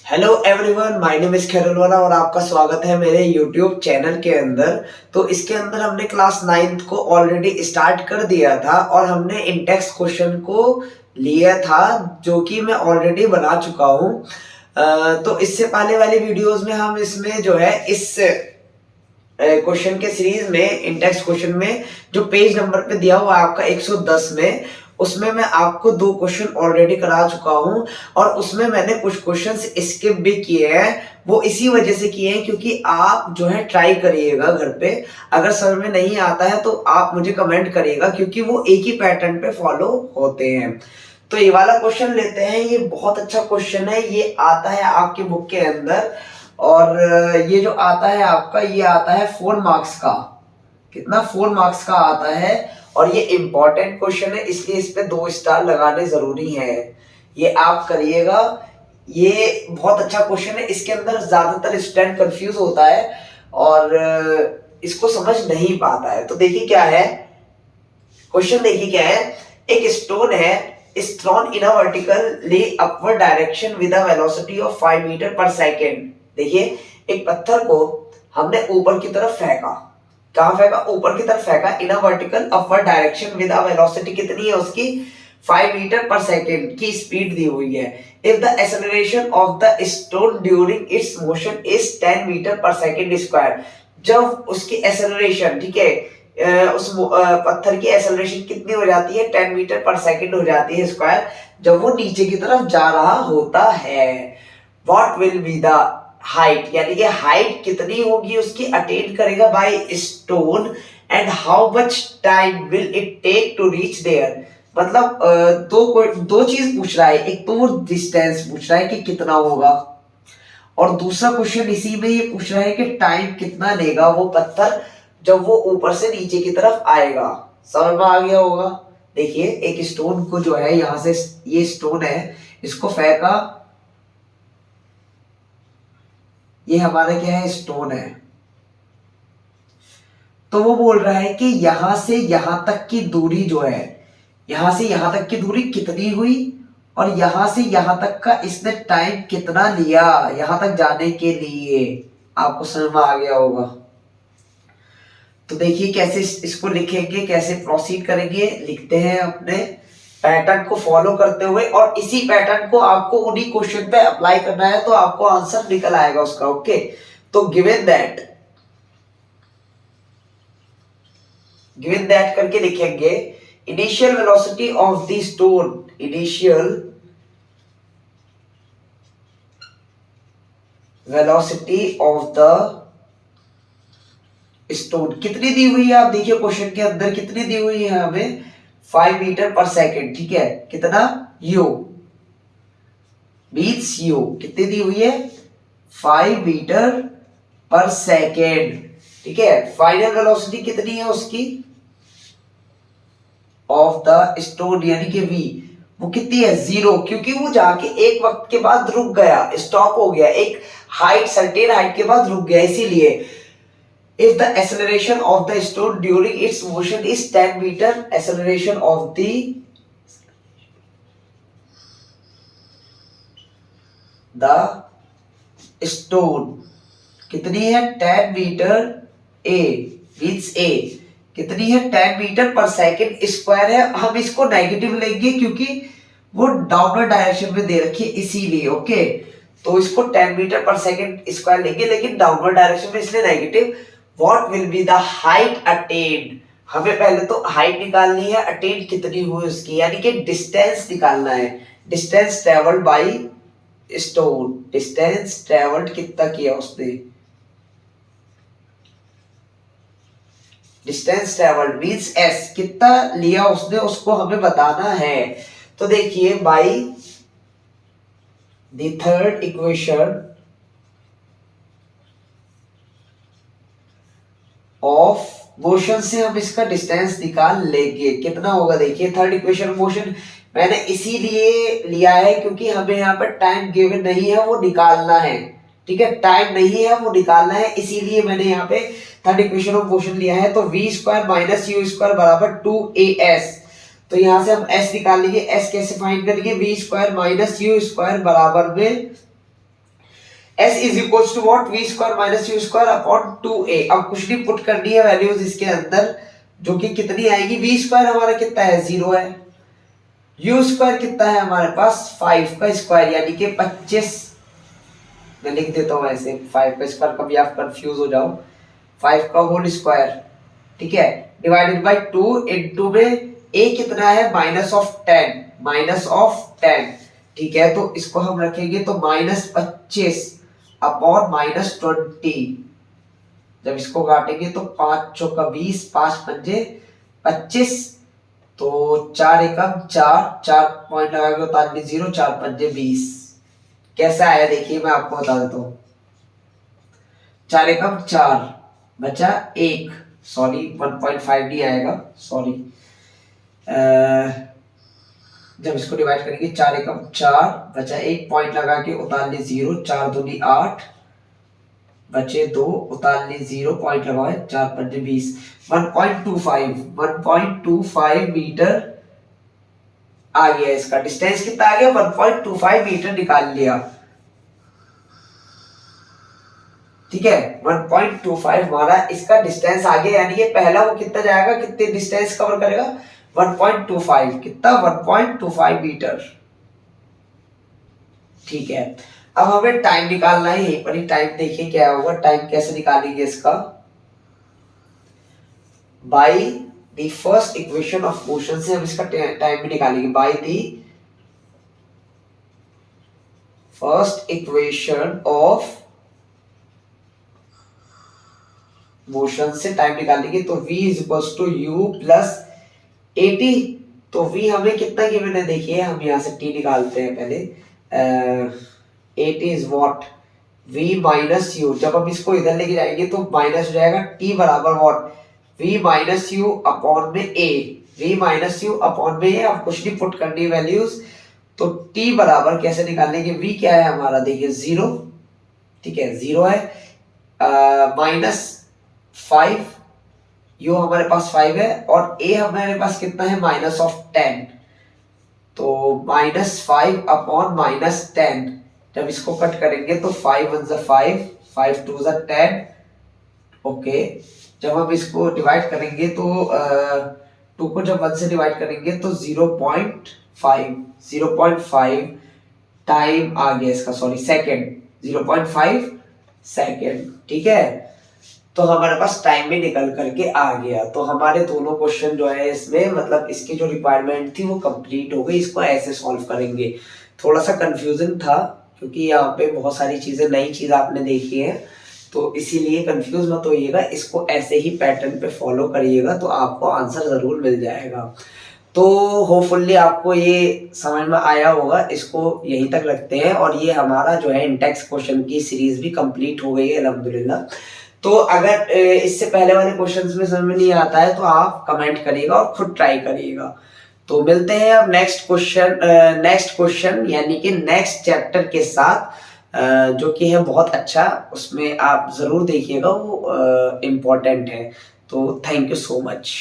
Hello everyone, my name is Khairulwala और आपका स्वागत है मेरे यूट्यूब चैनल के अंदर। तो इसके अंदर हमने क्लास 9th को ऑलरेडी स्टार्ट कर दिया था और हमने इंडेक्स क्वेश्चन को लिया था जो कि मैं ऑलरेडी बना चुका हूँ। तो इससे पहले वाली वीडियोस में हम इसमें जो है इस क्वेश्चन के सीरीज में इंडेक्स क्वेश्चन में जो पेज नंबर पे दिया हुआ है आपका 110 में, उसमें मैं आपको 2 क्वेश्चन ऑलरेडी करा चुका हूं और उसमें मैंने कुछ क्वेश्चंस स्किप भी किए हैं। वो इसी वजह से किए हैं क्योंकि आप जो है ट्राई करिएगा घर पे। अगर समझ में नहीं आता है तो आप मुझे कमेंट करिएगा क्योंकि वो एक ही पैटर्न पे फॉलो होते हैं। तो ये वाला क्वेश्चन लेते हैं। ये बहुत अच्छा क्वेश्चन है, ये आता है आपकी बुक के अंदर और ये जो आता है आपका, ये आता है 4 मार्क्स का। कितना? 4 मार्क्स का आता है और ये इंपॉर्टेंट क्वेश्चन है, इसलिए इस पे 2 स्टार लगाने जरूरी है। ये आप करिएगा। ये बहुत अच्छा क्वेश्चन है। इसके अंदर ज्यादातर स्टूडेंट कंफ्यूज होता है और इसको समझ नहीं पाता है। तो देखिए क्या है क्वेश्चन, देखिए क्या है। एक स्टोन है is thrown in a vertically upward direction with a velocity of 5 metre per second. देखिए, एक पत्थर को हमने ऊपर की तरफ फेंका। कहां फेंका? ऊपर की तरफ फेंका। In a vertical upward direction with a velocity कितनी है उसकी? 5 मीटर पर सेकेंड की स्पीड दी हुई है। If the acceleration of the stone during its motion is 10 metre per second square. जब उसकी एक्सेलरेशन, ठीक है, उस पत्थर की एक्सेलरेशन कितनी हो जाती है? 10 मीटर पर सेकेंड हो जाती है स्क्वायर, जब वो नीचे की तरफ जा रहा होता है। What will be the height, यानी कि हाइट कितनी होगी उसकी अटेन करेगा by stone, and how much time will it take to reach there. मतलब दो चीज पूछ रहा है। एक तो वो डिस्टेंस पूछ रहा है कि कितना होगा, और दूसरा क्वेश्चन इसी में ये पूछ रहा है कि टाइम कितना लेगा वो पत्थर जब वो ऊपर से नीचे की तरफ आएगा। समझ में आ गया होगा। देखिए, एक स्टोन को जो है यहां से, ये स्टोन है, इसको फेंका। ये हमारा क्या है? स्टोन है। तो वो बोल रहा है कि यहां से यहां तक की दूरी जो है, यहां से यहां तक की दूरी कितनी हुई और यहां से यहां तक का इसने टाइम कितना लिया यहां तक जाने के लिए। आपको समझ में आ गया होगा। तो देखिए कैसे इसको लिखेंगे, कैसे प्रोसीड करेंगे। लिखते हैं अपने पैटर्न को फॉलो करते हुए, और इसी पैटर्न को आपको उन्हीं क्वेश्चन पे अप्लाई करना है तो आपको आंसर निकल आएगा उसका। ओके, तो गिवन दैट करके लिखेंगे initial velocity of the stone. Initial velocity of the stone कितनी दी हुई है? आप देखिए क्वेश्चन के अंदर कितनी दी हुई है हमें? 5 मीटर पर सेकेंड। ठीक है, कितना? यू मीन्स यू कितनी दी हुई है? 5 मीटर पर सेकेंड। ठीक है, फाइनल वेलोसिटी कितनी है उसकी ऑफ द स्टोन, यानी कि वी, वो कितनी है? 0, क्योंकि वो जाके एक वक्त के बाद रुक गया, स्टॉप हो गया, एक हाइट, सर्टेन हाइट के बाद रुक गया। इसीलिए if the acceleration of the stone during its motion is 10 meter, acceleration of the stone कितनी है? 10 मीटर a मीन्स a कितनी है? 10 मीटर पर सेकेंड स्क्वायर है। हम इसको नेगेटिव लेंगे क्योंकि वो डाउनवर्ड डायरेक्शन में दे रखी है, इसीलिए। ओके, तो इसको 10 मीटर पर सेकेंड स्क्वायर लेंगे, लेकिन डाउनवर्ड डायरेक्शन में, इसलिए negative. What will be the height attend? हमें पहले तो हाइट निकालनी है, अटेन कितनी हुई उसकी, यानी कि डिस्टेंस निकालना है। Distance travelled by stone, distance travelled कितना किया उसने? डिस्टेंस ट्रेवल्ड मींस एस, कितना लिया उसने, उसको हमें बताना है। तो देखिए, by the third equation of motion से हम इसका डिस्टेंस निकाल लेंगे। कितना होगा? देखिए, थर्ड इक्वेशन मोशन मैंने इसीलिए लिया है क्योंकि हमें यहाँ पर टाइम गिवन नहीं है, वो निकालना है। ठीक है, टाइम नहीं है, वो निकालना है, इसीलिए मैंने यहाँ पे थर्ड इक्वेशन ऑफ मोशन लिया है। तो V square minus U square बराबर 2as। तो यहां से हम s निकाल लेंगे। s कैसे फाइंड करेंगे? V square minus U square बराबर में s is equal to what V square minus U square upon 2a। अब कुछ नहीं पुट करनी है वैल्यूज इसके अंदर, जो कि कितनी आएगी, वी स्क्वायर हमारा कितना है 0 है, यू स्क्वायर कितना है हमारे पास 5 का स्क्वायर यानी कि 25, मैं लिख देता हूँ ऐसे 5 का स्क्वायर, कभी आप कंफ्यूज हो जाओ, 5 का होल स्क्वायर, ठीक है, डिवाइडेड बाय 2 इनटू में a कितना है -10, ठीक है, तो इसको हम रखेंगे तो -25 अपॉन -20। जब इसको काटेंगे तो 5 चौका 20, 5 पंजे 25, तो 4 एकम 4 पॉइंट लगा के उतार ली 0, 4 पंजे 20। कैसा आया देखिए, मैं आपको बता देता हूँ, 4 एकम 4 बचा 1, सॉरी 1.5 नहीं आएगा, सॉरी, जब इसको डिवाइड करेंगे 4 एकम 4 बचा 1, पॉइंट लगा के उतार ली 0, 4 दूनी 8 बचे 2, उतार ली 0, पॉइंट लगाए 4 पंजे 20, 1.25 मीटर आ गया, इसका डिस्टेंस कितना आ गया 1.25 मीटर निकाल लिया, ठीक है, 1.25 हमारा इसका डिस्टेंस आ गया, यानी ये पहला वो कितना जाएगा, कितने डिस्टेंस कवर करेगा 1.25, कितना 1.25 मीटर, ठीक है। अब हमें टाइम निकालना है, यहीं पर ही टाइम देखिए क्या होगा, टाइम कैसे निकालेंगे इसका, by the first equation of motion से हम इसका टाइम भी निकालेंगे, by the first equation of motion से टाइम निकालेंगे, तो v is equal to U plus 80, तो v हमें कितना गिवन है देखिए, हम यहाँ से t निकालते हैं पहले, 80 is what v minus you, जब हम इसको इधर लेके जाएंगे तो माइनस हो जाएगा, t बराबर what v minus you upon में a, v minus you upon में a, अब कुछ नहीं पुट करनी वैल्यूज, तो t बराबर कैसे निकालेंगे, v क्या है हमारा देखिए 0, ठीक है 0 है, -5, यू हमारे पास 5 है, और a हमारे पास कितना है -10, तो -5 अपॉन -10, जब इसको कट करेंगे तो 5 1 ज़ा 5, 5 2 ज़ा 10, ओके, जब हम इसको डिवाइड करेंगे तो 2 को जब 1 से डिवाइड करेंगे तो 0.5 टाइम आ गया इसका, सॉरी सेकेंड, 0.5 सेकेंड, ठीक है, तो हमारे पास टाइम भी निकल करके आ गया, तो हमारे दोनों क्वेश्चन जो है इसमें, मतलब इसकी जो रिक्वायरमेंट थी वो कंप्लीट हो गई, इसको ऐसे सॉल्व करेंगे। थोड़ा सा कंफ्यूजन था क्योंकि यहाँ पे बहुत सारी चीजें, नई चीज आपने देखी है, तो इसीलिए कंफ्यूज मत होइएगा, इसको ऐसे ही पैटर्न पे फॉलो करिएगा तो आपको आंसर जरूर मिल जाएगा। तो होपफुली आपको ये समझ में आया होगा, इसको यहीं तक रखते हैं, और ये हमारा जो है इंटेक्स क्वेश्चन की सीरीज भी कंप्लीट हो गई है अल्हम्दुलिल्लाह। तो अगर इससे पहले वाले क्वेश्चंस में समझ में नहीं आता है तो आप कमेंट करिएगा और खुद ट्राई करिएगा। तो मिलते हैं अब नेक्स्ट क्वेश्चन यानी कि नेक्स्ट चैप्टर के साथ, जो कि है बहुत अच्छा, उसमें आप जरूर देखिएगा, वो इम्पोर्टेंट है। तो थैंक यू सो मच।